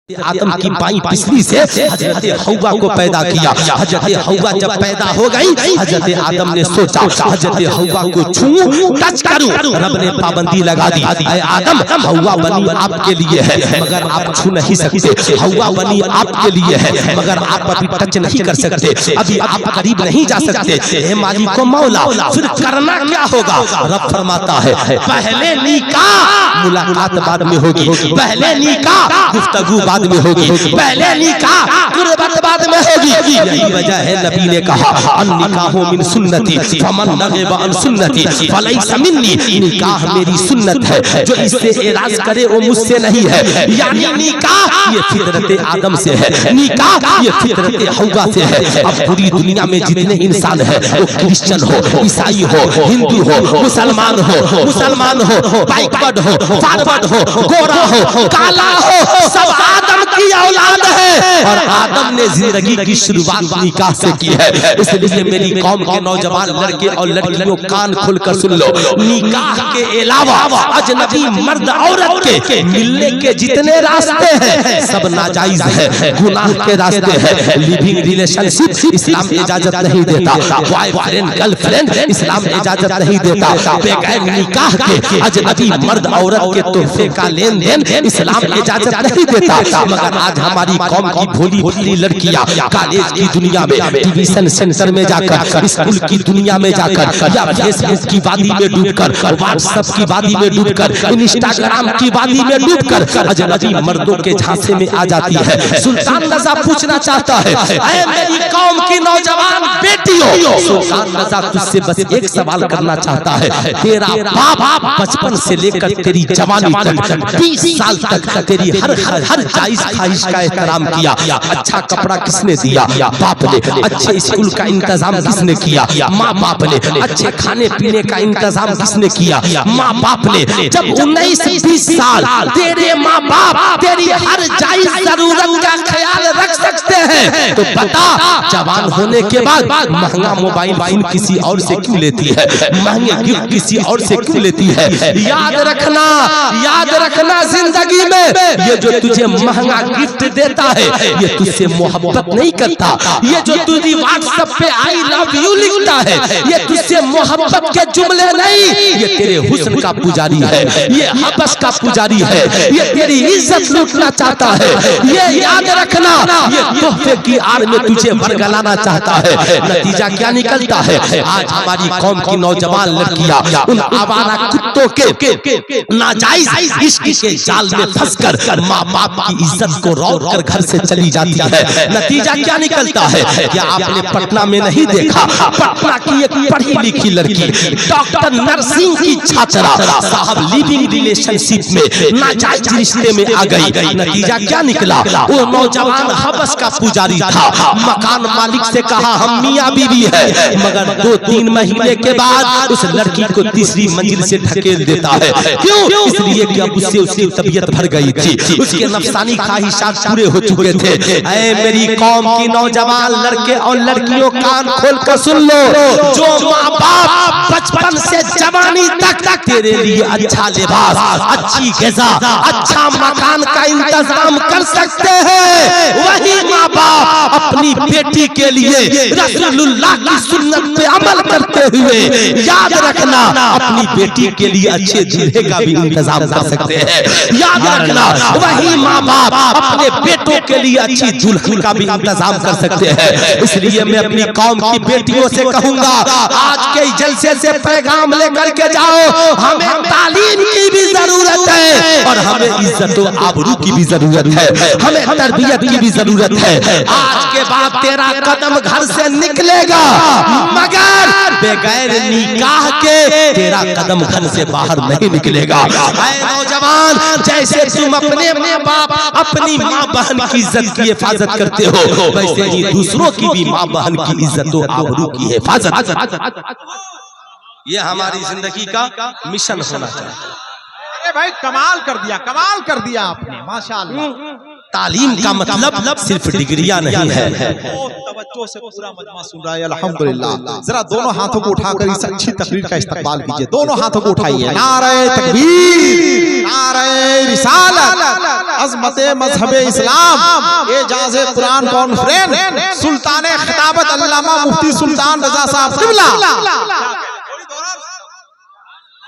आदम की बाई पिछली से हजरत हव्वा को पैदा किया। हजरत हव्वा जब पैदा हो गई, हजरत आदम ने सोचा हजरत हव्वा को छूऊं, टच करूं। रब ने पाबंदी लगा दी, ऐ आदम हव्वा बनी आपके लिए है मगर आप छू नहीं सकते। हव्वा बनी आपके लिए है मगर आप अभी टच नहीं कर सकते, अभी आप करीब नहीं जा सकते। हे मालिक को मौला, फिर करना क्या होगा? रब फरमाता है पहले निकाह मुलाकात बाद में होगी, पहले निकाह गुफ्तगू बाद में होगी, पहले निकाह कुर्बत बाद में होगी। यही वजह है नबी ने कहा अन निकाहु मिन सुन्नती फमन नग़िब अन सुन्नती फलैसा मिन्नी। निकाह मेरी सुन्नत है, जो इससे एराज करे वो मुझसे नहीं है। यानी निकाह ये फितरत आदम से है, निकाह ये फितरत हव्वा से है। अब पूरी दुनिया में जितने इंसान है, वो क्रिश्चियन हो, ईसाई हो, हिंदू हो, मुसलमान हो, बैकवर्ड हो, फॉरवर्ड हो, गोरा हो, काला हो, सब आदम की औलाद है और आदम ने जिंदगी की शुरुआत निकाह से की है। इसलिए मेरी कौम के नौजवान लड़के और लड़कियों कान खोलकर सुन लो, निकाह के अलावा अजनबी मर्द औरत के मिलने के जितने रास्ते हैं सब नाजायज है, गुनाह के रास्ते हैं। लिविंग रिलेशनशिप इस्लाम इजाजत नहीं देता, बॉयफ्रेंड गर्लफ्रेंड इस्लाम इजाजत नहीं देता। बगैर निकाह के अजनबी मर्द औरत के तोहफे का लेन देन इस्लाम इजाजत नहीं देता। मगर आज हमारी कौम की भोली भोली लड़कियां कॉलेज की दुनिया में, ट्यूशन सेंटर में जाकर, स्कूल की दुनिया में जाकर, या फेसबुक की वादी में डूबकर, व्हाट्सएप की वादी में डूबकर, इंस्टाग्राम की वादी में डूबकर अजनबी मर्दों के झांसे में आ जाती है। सुल्तान रजा पूछना चाहता है, ऐ मेरी कौम की नौजवान बेटियों, सुल्तान रजा तुझसे बस एक सवाल करना चाहता है। तेरा बाप बचपन से लेकर तेरी जवानी तक 20 साल तक तेरी हर जायज ख्वाहिश का एहतराम किया। अच्छा कपड़ा किसने दिया? बाप ने। अच्छे स्कूल का इंतजाम किसने किया? माँ बाप ने। अच्छे खाने पीने का इंतजाम किसने किया? माँ बाप ने। जब 19-20 साल तेरे माँ बाप तेरी हर जायज जरूरत का ख्याल रख सकते हैं, तो बता जवान होने के बाद महंगा मोबाइल फोन किसी और से क्यों लेती है? महंगे गिफ्ट किसी और से क्यों लेती है? याद रखना जिंदगी में ये जो तुझे महंगा गिफ्ट देता है ये तुझसे मोहब्बत नहीं करता। ये जो तुझे व्हाट्सएप पे आई लव यू लिखता है ये तुझसे मोहब्बत के जुमले नहीं, ये तेरे हुस्न का पुजारी है, ये हबस का पुजारी है, ये तेरी इज्जत लूटना चाहता है। ये याद रखना, ये तोहफे की आड़ में तुझे बरगलाना चाहता है। नतीजा क्या निकलता है? आज हमारी कौम की नौजवान लड़कियां उन आवारा कुत्तों के नाजायज इश्क के जाल में फंसकर माँ बाप की इज्जत को रौंद कर घर से चली जाती है। नतीजा क्या निकलता है? क्या आपने पटना में नहीं देखा? पटना की एक पढ़ी लिखी लड़की डॉक्टर नर्सिंग की छात्रा साहब लिविंग रिलेशनशिप में नाजायज रिश्ते में आ गई। नतीजा क्या निकला? वो नौजवान हबस का पुजारी था, मकान मालिक से कहा हम मियाँ बीवी है, मगर 2-3 महीने के बाद उस लड़की को तीसरी मंजिल से ढकेल देता है। क्यों? इसलिए कि अब उससे उसकी तबीयत भर गई थी, उसके नफसानी ख्वाहिशात पूरे हो चुके थे। ऐ मेरी कौम की नौजवान लड़के और लड़कियों कान खोल कर सुन लो, जो माँ बाप बचपन से जवानी तक तेरे लिए अच्छा लिबास, अच्छी ग़िज़ा, अच्छा मकान का इंतजाम कर सकते हैं, वही माँ बाप अपनी बेटी के लिए रसूलुल्लाह की सुन्नत पे अमल करते हुए याद रखना अपनी बेटी के लिए अच्छे दूल्हे का भी इंतजाम कर सकते हैं। याद रखना वही माँ बाप अपने बेटों के लिए अच्छी दुल्हन का भी इंतजाम कर सकते हैं। इसलिए मैं अपनी कौम की बेटियों से कहूंगा, आज के जलसे से पैगाम लेकर के जाओ, हमें तालीम की भी जरूरत है और हमें इज्जत और आबरू की भी जरूरत है, हमें तरबियत की भी जरूरत है। आज के बाद तेरा कदम घर से निकलेगा मगर बगैर निकाह के तेरा कदम घर से बाहर नहीं निकलेगा। ऐ नौजवान, जैसे तुम अपने माँ बाप अपनी माँ बहन की इज्जत की हिफाजत करते हो, वैसे ही दूसरों की भी माँ बहन की इज्जत और आबरू की हिफाजत। ये हमारी जिंदगी का मिशन होना चाहिए। अरे भाई कमाल कर दिया आपने, माशाअल्लाह। तालीम का मतलब सिर्फ डिग्रियां नहीं है। तवज्जो से पूरा मजमा सुन रहा है अल्हम्दुलिल्लाह। जरा दोनों हाथों को उठाकर इस अच्छी तकरीर का इस्तकबाल कीजिए। दोनों हाथों को उठाइए। नारे तकबीर, नारे रिसालत, अज़मते मज़हबे इस्लाम, एजाज़े कुरान कॉन्फ्रेंस, सुल्ताने खिताबत अल्लामा मुफ्ती सुल्तान रज़ा साहब क़िबला।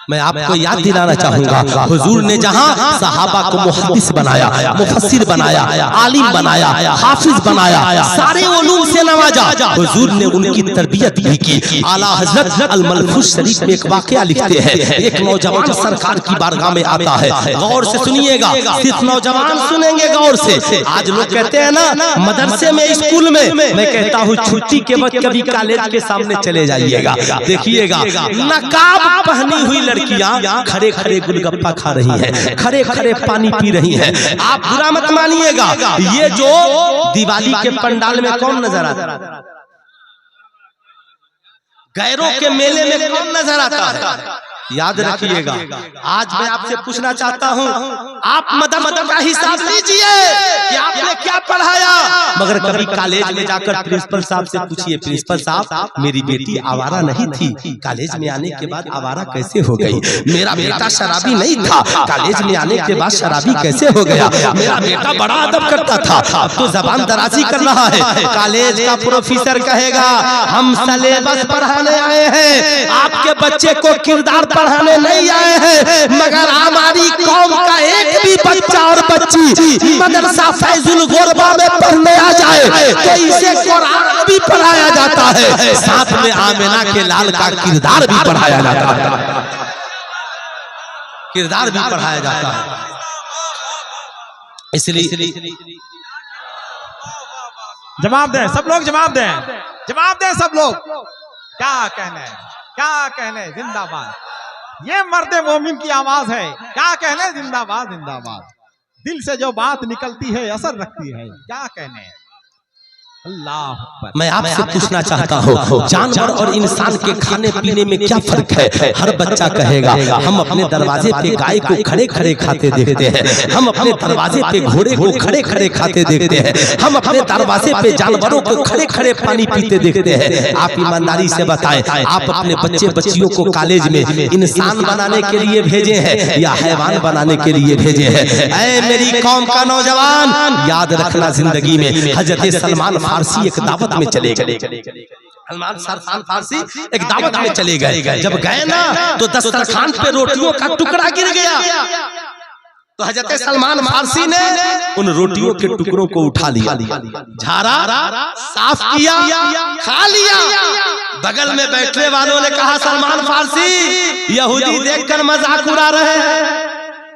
मैं आपको याद दिलाना चाहूंगा, हुजूर ने जहां सहाबा को मुहद्दिस बनाया, मुफस्सिर बनाया, आलिम बनाया, हाफिज बनाया, सारे उलूम से नवाजा, हुजूर ने उनकी तरबियत भी की। आला हजरत अल मलफूज शरीफ में एक वाकया लिखते हैं। एक नौजवान सरकार की बारगाह में आता है। गौर से सुनिएगा, सिर्फ नौजवान सुनेंगे गौर से। आज लोग कहते हैं ना मदरसे में, स्कूल में, मैं कहता हूँ छुट्टी के वक्त कभी कॉलेज के सामने चले जाइएगा, देखिएगा नकाब पहनी हुई लड़कियां खड़े खड़े गुलगप्पा खा रही हैं, खड़े खड़े पानी पी रही हैं। आप बुरा मत मानिएगा, ये जो दिवाली के पंडाल में कौन नजर आता है, गैरों के मेले में कौन नजर आता है, याद रखिएगा। आज मैं आपसे पूछना चाहता हूँ, आप मदद का हिसाब लीजिए कि आपने क्या पढ़ाया। मगर कभी कॉलेज में जाकर प्रिंसिपल साहब से पूछिए, प्रिंसिपल साहब मेरी बेटी आवारा नहीं थी, कॉलेज में आने के बाद आवारा कैसे हो गई? मेरा बेटा शराबी नहीं था, कॉलेज में आने के बाद शराबी कैसे हो गया? मेरा बेटा बड़ा अदब करता था, अब तो जबान दराजी कर रहा है। कॉलेज का प्रोफेसर कहेगा हम सिलेबस पढ़ाने आए हैं, आपके बच्चे को किरदार पढ़ाने नहीं आए हैं। मगर हमारी कौम का एक भी बच्चा और बच्ची मदरसा फैजुल गुरबा में पढ़ने आ जाए तो इसे कुरान भी पढ़ाया जाता है, साथ में आमिना के लाल का किरदार भी पढ़ाया जाता है, किरदार भी पढ़ाया जाता है। इसलिए जवाब दें सब लोग, जवाब दें, जवाब दें सब लोग। क्या कहने, क्या कहने, जिंदाबाद। ये मर्दे मोमिन की आवाज है। क्या कहने, जिंदाबाद जिंदाबाद। दिल से जो बात निकलती है असर रखती है। क्या कहने, अल्लाह। मैं आपसे पूछना चाहता हूँ, जानवर और इंसान के खाने पीने में क्या फर्क है? हर बच्चा कहेगा हम अपने दरवाजे पे गाय को खड़े खड़े खाते देखते हैं, हम अपने दरवाजे पे घोड़े को खड़े खड़े खाते देखते हैं, हम अपने दरवाजे पे जानवरों को खड़े खड़े पानी पीते देखते हैं। आप ईमानदारी से बताएं, आप अपने बच्चे बच्चियों को कॉलेज में इंसान बनाने के लिए भेजे हैं या हैवान बनाने के लिए भेजे हैं? ऐ मेरी कौम का नौजवान, याद रखना, जिंदगी में हजरत सलमान फारसी एक दावत में चले गए। सलमान फारसी एक दावत में चले गए। जब गए ना तो दस्तरखान पे रोटियों का टुकड़ा गिर गया। तो हजरत सलमान फारसी ने उन रोटियों के टुकड़ों को उठा लिया, झाड़ा, साफ किया, खा लिया। बगल में बैठने वालों ने कहा सलमान फारसी यहूदी देखकर मजाक उड़ा रहे हैं।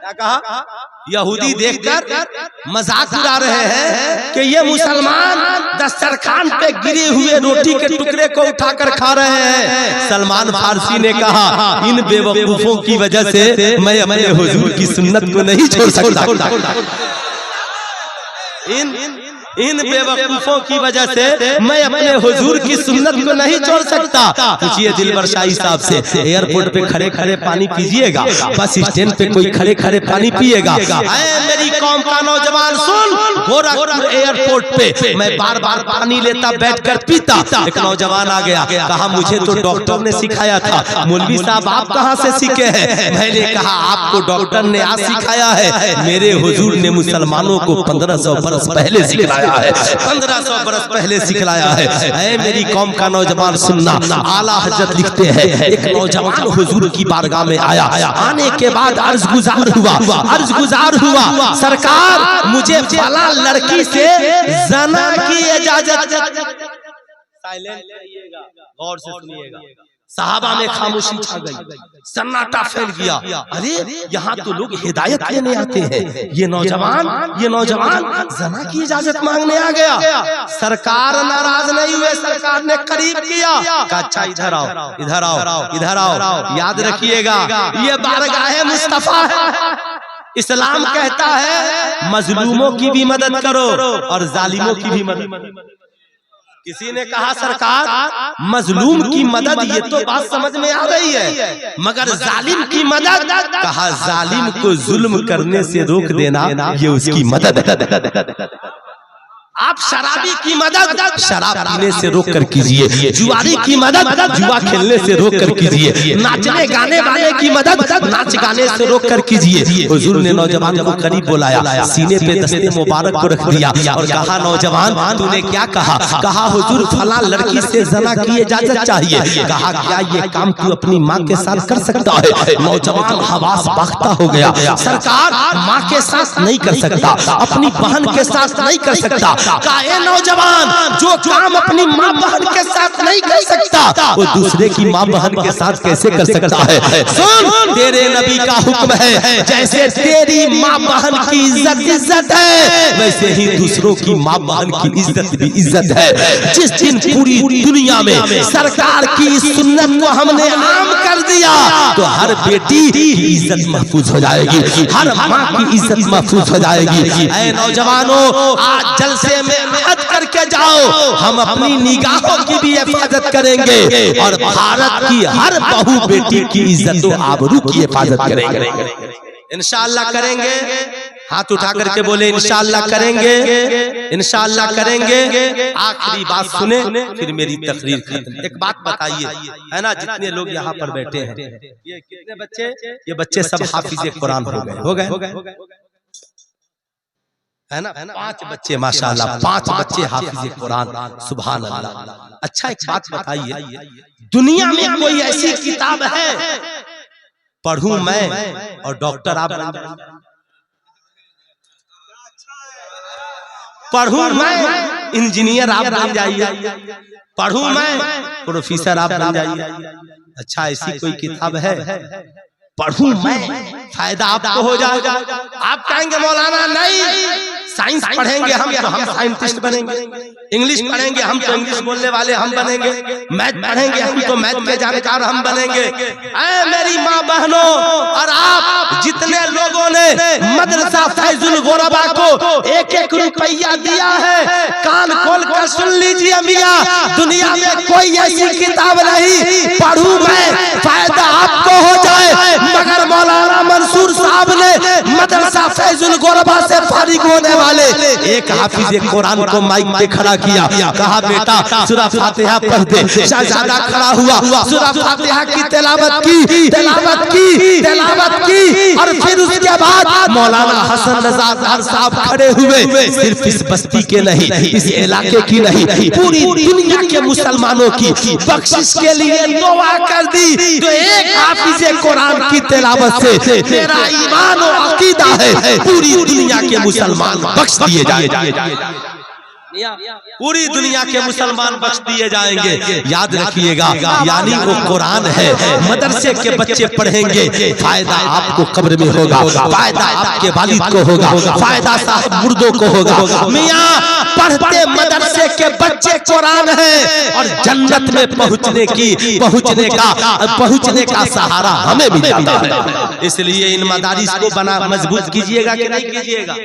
क्या कहा? यहूदी देखकर मजाक उड़ा रहे हैं कि ये मुसलमान दस्तरखान पे गिरे हुए रोटी के टुकड़े को उठाकर खा रहे हैं। सलमान फारसी ने कहा इन बेवकूफों की वजह से मैं अपने हुजूर की सुन्नत को नहीं छोड़ सकता, इन बेवकूफों की वजह से मैं अपने हुजूर की सुन्नत को नहीं छोड़ सकता। पूछिए दिलबर शाही साहब से, एयरपोर्ट पे खड़े खड़े पानी पीजिएगा, बस स्टैंड पे कोई खड़े खड़े पानी पिएगा? मेरी कौम का नौजवान सुन, गोरखपुर एयरपोर्ट पे मैं बार बार पानी लेता, बैठकर पीता। एक नौजवान आ गया, कहा मुझे तो डॉक्टर ने सिखाया था। मौलवी साहब आप कहाँ से सीखे हैं? मैंने कहा आपको डॉक्टर ने आज सिखाया है, मेरे हुजूर ने मुसलमानों को 1500 बरस पहले सिखाया है, 1500 बरस पहले सिखलाया है। ऐ मेरी कौम का नौजवान सुनना, आला हजरत लिखते हैं एक नौजवान हुजूर की बारगाह में आया, आने के बाद अर्ज गुजार हुआ सरकार मुझे फला लड़की से जना की इजाजत। साइलेंट रहिएगा, गौर से सुनिएगा। साहबा में खामोशी छा गई, सन्नाटा फैल गया। अरे यहाँ तो लोग हिदायत लेने आते हैं, ये नौजवान जना की इजाजत मांगने आ गया। सरकार नाराज नहीं हुए, सरकार ने करीब किया, कहा अच्छा इधर आओ, इधर आओ, इधर आओ। याद रखिएगा ये बारगाह मुस्तफा है। इस्लाम कहता है मजलूमों की भी मदद करो और जालिमों की भी मदद। किसी ने कहा सरकार मजलूम की मदद, ये तो बात समझ में आ रही है, मगर जालिम की मदद, कहा जालिम को जुल्म करने से रोक देना ये उसकी मदद है। आप शराबी की मदद शराब पीने से रोक कर कीजिए, जुआरी की मदद जुआ खेलने से रोक कर कीजिए, नाचने गाने वाले की मदद नाच गाने से रोक कर कीजिए। हुजूर ने नौजवान को करीब बुलाया, सीने पे दस्ते मुबारक को रख दिया और कहा नौजवान तूने क्या कहा? कहा हुजूर फला लड़की से जना की इजाजत चाहिए। कहा क्या ये काम तू अपनी माँ के साथ कर सकता है? नौजवान हवास बाख्ता हो गया, सरकार माँ के साथ नहीं कर सकता, अपनी बहन के साथ नहीं कर सकता। काहे नौजवान जो काम अपनी माँ बहन के साथ नहीं कर सकता वो दूसरे की माँ बहन के साथ कैसे कर सकता है? सुन तेरे नबी का हुक्म है, जैसे तेरी माँ बहन की इज्जत है वैसे ही दूसरों की माँ बहन की इज्जत भी इज्जत है। जिस दिन पूरी दुनिया में सरकार की सुन्नत को हमने आम कर दिया तो हर बेटी की इज्जत महफूज हो जाएगी, हर माँ की इज्जत महफूज हो जाएगी। ऐ नौजवानों आज जलसे में मेहनत करके जाओ, हम अपनी निगाहों की भी हिफाजत करेंगे और भारत की हर बहू बेटी की इज्जत और आबरू की हिफाजत करेंगे। इंशाअल्लाह करेंगे। हाथ उठा करके बोले इंशाअल्लाह करेंगे, इंशाअल्लाह करेंगे। आखिरी बात सुने फिर मेरी तकरीर खत्म। एक बात बताइए, है ना, जितने लोग यहाँ पर बैठे हैं ये कितने बच्चे? ये बच्चे सब हाफिज कुरान हो गए है ना? 5 बच्चे माशाअल्लाह, 5 बच्चे हाफिज कुरान, सुभान अल्लाह। अच्छा एक बात बताइए, दुनिया में कोई ऐसी किताब है पढ़ूं मैं और डॉक्टर आप बन जाइए? पढ़ूं मैं इंजीनियर आप बन जाइए? पढ़ूं मैं प्रोफेसर आप बन जाइए? अच्छा ऐसी कोई किताब है पढ़ूं मैं फायदा आपको हो जाएगा? आप कहेंगे मौलाना नहीं, साइंस पढ़ेंगे हम तो हम साइंटिस्ट बनेंगे, इंग्लिश पढ़ेंगे हम तो इंग्लिश बोलने वाले हम बनेंगे, मैथ पढ़ेंगे हम तो मैथ के जानकार हम बनेंगे। ऐ मेरी माँ बहनों और आप जितने लोगों ने मदरसा फैजुल गुरबा को 1-1 रुपया दिया है, कान खोल कर सुन लीजिए मियाँ, दुनिया में कोई ऐसी किताब नहीं पढ़ूं मैं फायदा आपको हो जाए, मगर मौलाना मंसूर साहब ने मदरसा फैजुल गुरबा से फारिग होने वाले एक हाफिज कुरान को माइक पे खड़ा किया, कहा बेटा सूरह फातिहा पढ़ दे। शहजादा खड़ा हुआ, सूरह फातिहा की तिलावत की और फिर उसके बाद मौलाना हसन रजा साहब खड़े हुए। सिर्फ इस बस्ती के नहीं, इस इलाके की नहीं, पूरी दुनिया के मुसलमानों की बख्शिश के लिए दुआ कर दी। तो एक हाफिज कुरान की तिलावत से तेरा ईमान और अकीदा है पूरी दुनिया के मुसलमान बख्श दिए जाएंगे, पूरी दुनिया के मुसलमान बख्श दिए जाएंगे। याद रखिएगा, यानी वो कुरान है, मदरसे के बच्चे पढ़ेंगे, फायदा आपको कब्र में होगा, फायदा आपके वालिद को होगा, फायदा साहब मुर्दों को होगा। मियाँ पढ़ते मदरसे के बच्चे कुरान है और जन्नत में पहुंचने का सहारा हमें भी जाता है। इसलिए इन मदारिस को बना मजबूत कीजिएगा कि नहीं कीजिएगा?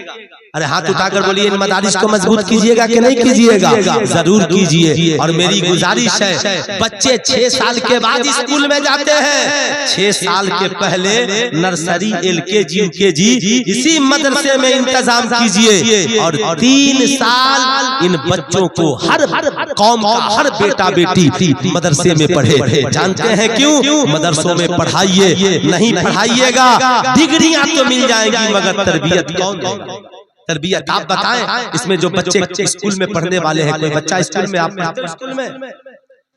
अरे हाथ उठाकर बोलिए इन मदारिस को मजबूत कीजिएगा कि नहीं कीजिएगा? जरूर कीजिए। और मेरी गुजारिश है, बच्चे 6 साल के बाद स्कूल में जाते हैं, 6 साल के पहले नर्सरी LKG UKG इसी मदरसे में इंतजाम कीजिए और 3 साल इन बच्चों को हर कौम का हर बेटा बेटी मदरसे में पढ़े। जानते हैं क्यों? मदरसों में पढ़ाइए, नहीं पढ़ाइएगा डिग्रियां तो मिल जाएंगी मगर तरबियत कौन देगा? तरबियत आप बताएं। इसमें जो बच्चे स्कूल में पढ़ने वाले हैं, कोई बच्चा स्कूल में, आप पढ़ते हो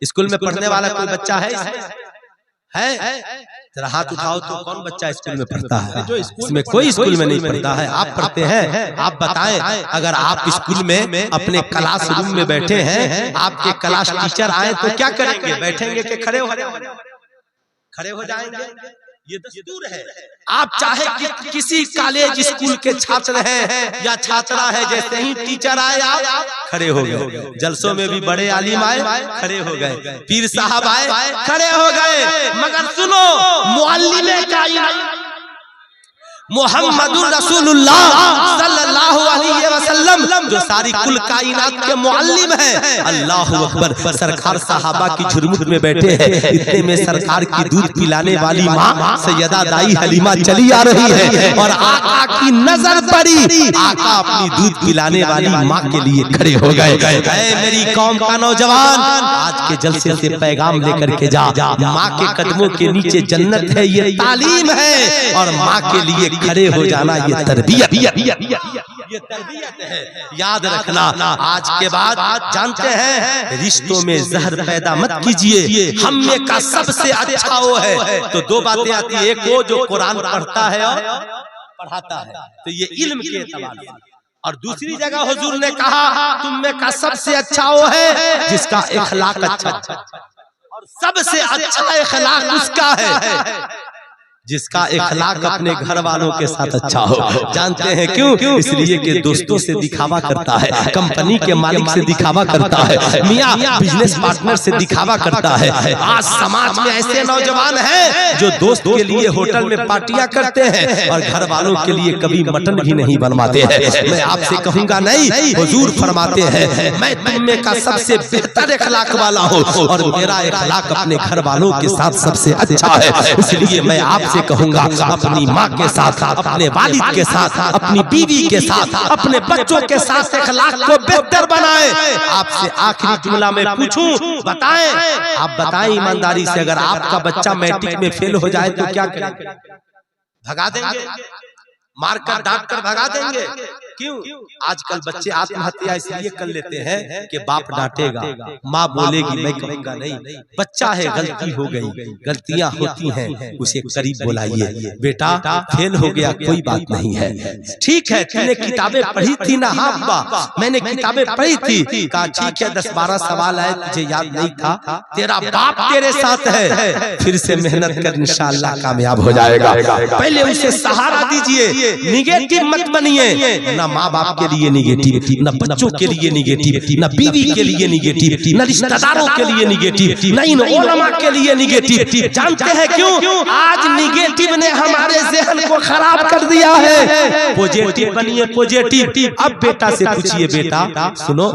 स्कूल में पढ़ने वाला कोई बच्चा है? जरा हाथ उठाओ तो कौन बच्चा स्कूल में पढ़ता है? इसमें कोई स्कूल में नहीं पढ़ता है। आप पढ़ते हैं? आप बताएं, अगर आप स्कूल में अपने क्लास रूम में बैठे हैं, आपके क्लास टीचर आए तो क्या करेंगे? बैठेंगे कि खड़े हो जाएंगे? ये दस्तूर है। आप चाहे कि किसी कॉलेज स्कूल के छात्र हैं या छात्रा है, जैसे ही टीचर आए आप खड़े हो गए। जलसों में भी बड़े आलिम आए, खड़े हो गए। पीर साहब आए, खड़े हो गए। मगर सुनो, मुहम्मदुर रसूलुल्लाह सल्लल्लाहु अलैहि वसल्लम जो सारी कुल कायनात के मुअल्लिम है। अल्लाहु अकबर। सरकार सहाबा की झुरमुट में बैठे हैं, इतने में सरकार की दूध पिलाने वाली माँ सैयदा दाई हलीमा चली आ रही है और आका की नजर पड़ी। आका अपनी दूध पिलाने वाली माँ के लिए खड़े हो गए। मेरी कौम का नौजवान, आज के जलसे से पैगाम लेकर के जा, माँ के कदमों के नीचे जन्नत है, ये तालीम है। और माँ के लिए खड़े हो जाना ये तरबियत, ये तरबियत है। याद रखना, आज के बाद जानते हैं रिश्तों में जहर पैदा मत कीजिए। हम में का सबसे अच्छा वो है, तो दो बातें आती है, एक वो जो कुरान पढ़ता है और पढ़ाता है, तो ये इल्म के एतबार से। और दूसरी जगह हुजूर ने कहा तुम में का सबसे अच्छा वो है जिसका इखलाक अच्छा, और सबसे अच्छा इखलाक उसका है जिसका इखलाक अपने घर वालों के साथ अच्छा हो। जानते हैं क्यों? इसलिए कि दोस्तों से दिखावा करता है, कंपनी के मालिक से दिखावा करता है, मियां बिजनेस पार्टनर से दिखावा करता है। आज समाज में ऐसे नौजवान हैं जो दोस्त के लिए होटल में पार्टियां करते हैं और घर वालों के लिए कभी मटन भी नहीं बनवाते हैं। मैं आपसे कहूंगा नहीं, हुजूर फरमाते हैं मैं तुम में का सबसे बेहतर इखलाक वाला हूँ और मेरा इखलाक अपने घर वालों के साथ सबसे अच्छा है। इसलिए मैं आपसे कहूंगा अपनी माँ के साथ, अपने वालिद के साथ, अपनी बीवी के साथ, अपने बच्चों के साथ इखलाक को बेहतर बनाएं। आपसे आखिरी जुमला में पूछूं, बताएं, आप बताएं ईमानदारी से, अगर आपका बच्चा मैट्रिक में फेल हो जाए तो क्या करेंगे? भगा देंगे? मारकर डांट कर भगा देंगे? क्यों? आजकल बच्चे आत्महत्या इसलिए कर लेते हैं कि बाप डांटेगा, माँ बोलेगी, मैं कहूँगा नहीं, बच्चा है, गलती हो गई, गलतियां होती हैं, उसे करीब बुलाइए, बेटा फेल हो गया कोई बात नहीं है, ठीक है, तूने किताबें पढ़ी थी ना? हाँ अब्बा मैंने किताबें पढ़ी थी। कहा ठीक है, 10-12 सवाल आए, तुझे याद नहीं था, तेरा बाप तेरे साथ है, फिर से मेहनत कर, इंशाअल्लाह कामयाब हो जाएगा। पहले उसे सहारा दीजिए, निगेटिव मत बनिए, ना माँ बाप के लिए निगेटिव, न बच्चों के लिए निगेटिव, न बीवी के लिए निगेटिव, न रिश्तेदारों के लिए निगेटिव, न इन उलमा के लिए निगेटिव। जानते हैं क्यों? आज निगेटिव ने हमारे ज़हन को खराब कर दिया है। पॉजिटिव बनिए, पॉजिटिव। अब बेटा से पूछिए, बेटा सुनो,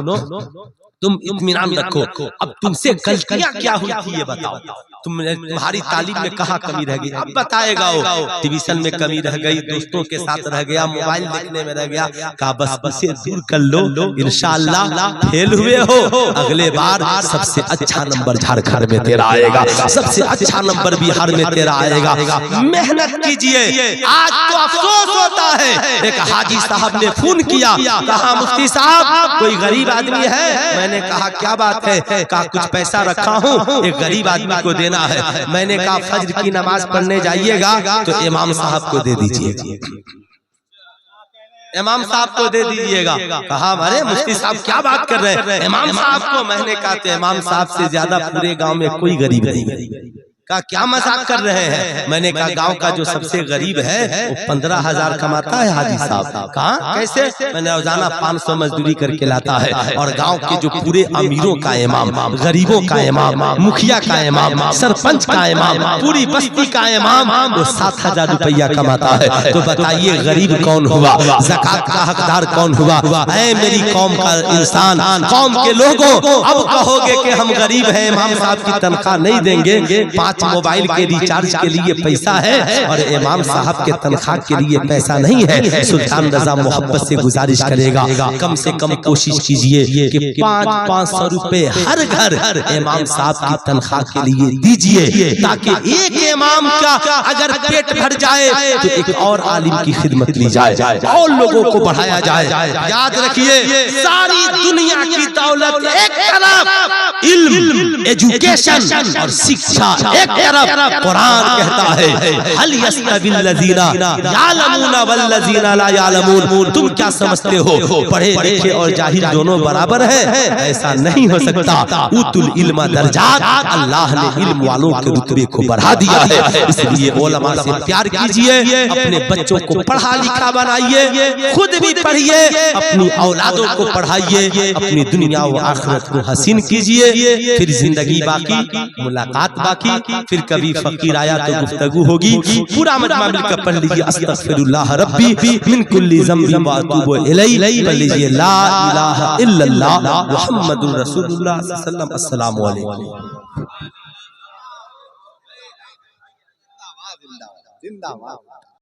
तुम इत्मीनान रखो, अब तुमसे गलतियां क्या हुई थी ये बताओ, तुम्हारी तालीम में कहाँ कमी रह गई? अब बताएगा वो, ट्यूशन में कमी रह गई, दोस्तों के साथ रह गया, मोबाइल देखने में रह गया। कहा बस इसे दूर कर लो, इंशाअल्लाह फेल हुए हो, अगले बार सबसे अच्छा नंबर झारखंड में तेरा आएगा, सबसे अच्छा नंबर बिहार में तेरा आएगा। मेहनत कीजिए। आज तो अफसोस होता है, एक हाजी साहब ने फोन किया, कहा मुफ्ती साहब कोई गरीब आदमी है? मैंने कहा क्या बात है? कहा कुछ पैसा रखा हूँ, एक गरीब आदमी को देना है। मैंने कहा फज्र की नमाज पढ़ने जाइएगा तो इमाम साहब को दे दीजिए, इमाम साहब को दे दीजिएगा। कहा अरे मुफ्ती साहब क्या बात कर रहे हैं, इमाम साहब को? मैंने कहा तो इमाम साहब से ज्यादा पूरे गांव में कोई गरीब नहीं। कहा क्या मजाक कर रहे हैं? मैंने कहा गांव का जो सबसे गरीब है वो 15,000 कमाता है हाजी साहब। कहा कैसे? मैंने रोजाना 500 मजदूरी करके लाता है, और गांव के जो पूरे अमीरों का इमाम, गरीबों का इमाम, मुखिया का इमाम, सरपंच का इमाम, पूरी बस्ती का इमाम, वो 7,000 रुपया कमाता है। तो बताइए गरीब कौन हुआ? ज़कात का हकदार कौन हुआ? ऐ मेरी कौम का इंसान, कौम के लोगों, अब कहोगे कि हम गरीब हैं, इमाम साहब की तनख्वाह नहीं देंगे, 5 मोबाइल के रिचार्ज के लिए पैसा है और इमाम साहब के तनख्वाह के लिए पैसा नहीं है। सुल्तान रजा मोहब्बत से गुजारिश करेगा, कम से कम कोशिश कीजिए कि 500 रुपए हर घर इमाम साहब की तनख्वाह के लिए दीजिए, ताकि एक इमाम का अगर पेट भर जाए तो एक और आलिम की खिदमत ली जाए और लोगों को बढ़ाया जाए। याद रखिए, सारी दुनिया की दौलत एक तरफ, इल्म, एजुकेशन और शिक्षा एक तरफ, कुरान कहता है हल यस्तविल लज़ीना यालमूना वल लज़ीना ला यालमून। तुम क्या समझते हो पढ़े लिखे और जाहिल दोनों बराबर है? ऐसा नहीं हो सकता। उतुल इल्म दर्जात, अल्लाह ने इल्म वालों के रुतबे को बढ़ा दिया है। इसलिए उलमा से प्यार कीजिए, अपने बच्चों को पढ़ा लिखा बनाइए, खुद भी पढ़िए, अपनी औलादों को पढ़ाइए, अपनी दुनिया व आखिरत को हसीन कीजिए। लीजिए, फिर जिंदगी बाकी, मुलाकात बाकी, फिर कभी फकीर आया तो गुफ्तगू होगी। पूरा मजमा मिलकर पढ़ लीजिए अस्तगफिरुल्लाह रब्बी मिन कुल्ली ज़ंबिन व अतूबु इलैहि। पढ़ लीजिए ला इलाहा इल्लल्लाह मुहम्मदुर रसूलुल्लाह सल्लल्लाहु अलैहि वसल्लम। अस्सलामु अलैकुम। जिंदाबाद।